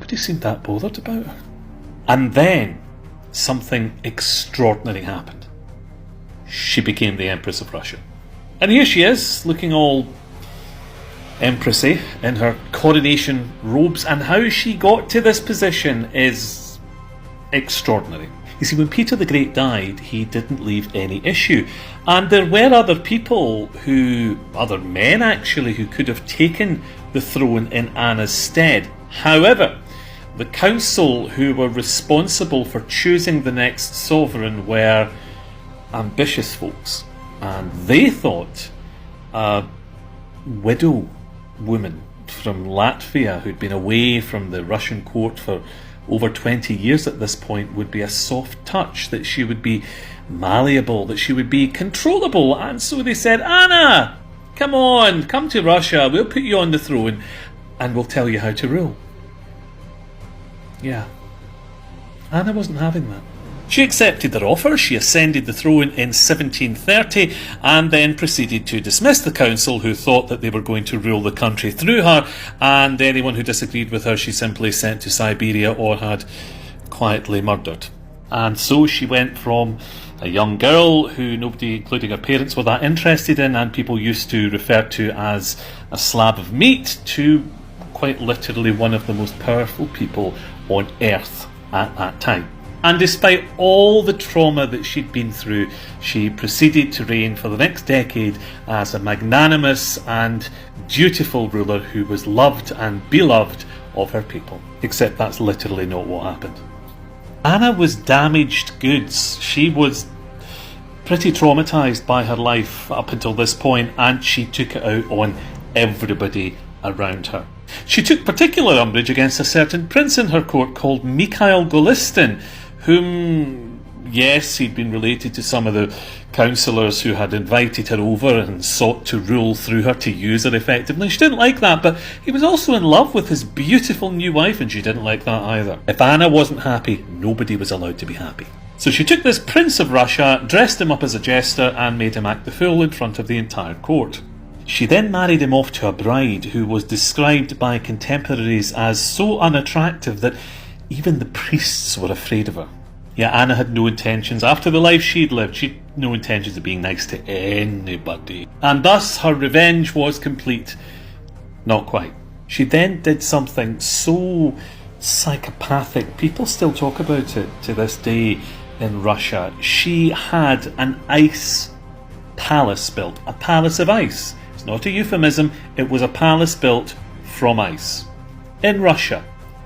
nobody seemed that bothered about her. And then something extraordinary happened. She became the Empress of Russia. And here she is, looking all empressy in her coronation robes, and how she got to this position is extraordinary. You see, when Peter the Great died, he didn't leave any issue, and there were other other men actually, who could have taken the throne in Anna's stead. However, the council who were responsible for choosing the next sovereign were ambitious folks, and they thought a widow woman from Latvia who'd been away from the Russian court for over 20 years at this point would be a soft touch, that she would be malleable, that she would be controllable. And so they said, Anna, come on, come to Russia, we'll put you on the throne and we'll tell you how to rule. Yeah, Anna wasn't having that. She accepted their offer, she ascended the throne in 1730, and then proceeded to dismiss the council who thought that they were going to rule the country through her, and anyone who disagreed with her she simply sent to Siberia or had quietly murdered. And so she went from a young girl who nobody, including her parents, were that interested in, and people used to refer to as a slab of meat, to quite literally one of the most powerful people on earth at that time. And despite all the trauma that she'd been through, she proceeded to reign for the next decade as a magnanimous and dutiful ruler who was loved and beloved of her people. Except that's literally not what happened. Anna was damaged goods. She was pretty traumatised by her life up until this point, and she took it out on everybody around her. She took particular umbrage against a certain prince in her court called Mikhail Golitsyn, whom, yes, he'd been related to some of the councillors who had invited her over and sought to rule through her, to use her effectively. She didn't like that, but he was also in love with his beautiful new wife, and she didn't like that either. If Anna wasn't happy, nobody was allowed to be happy. So she took this Prince of Russia, dressed him up as a jester, and made him act the fool in front of the entire court. She then married him off to a bride who was described by contemporaries as so unattractive that even the priests were afraid of her. Yeah, Anna had no intentions, after the life she'd lived, she'd no intentions of being nice to anybody. And thus her revenge was complete. Not quite. She then did something so psychopathic, people still talk about it to this day in Russia. She had an ice palace built, a palace of ice. It's not a euphemism, it was a palace built from ice in Russia.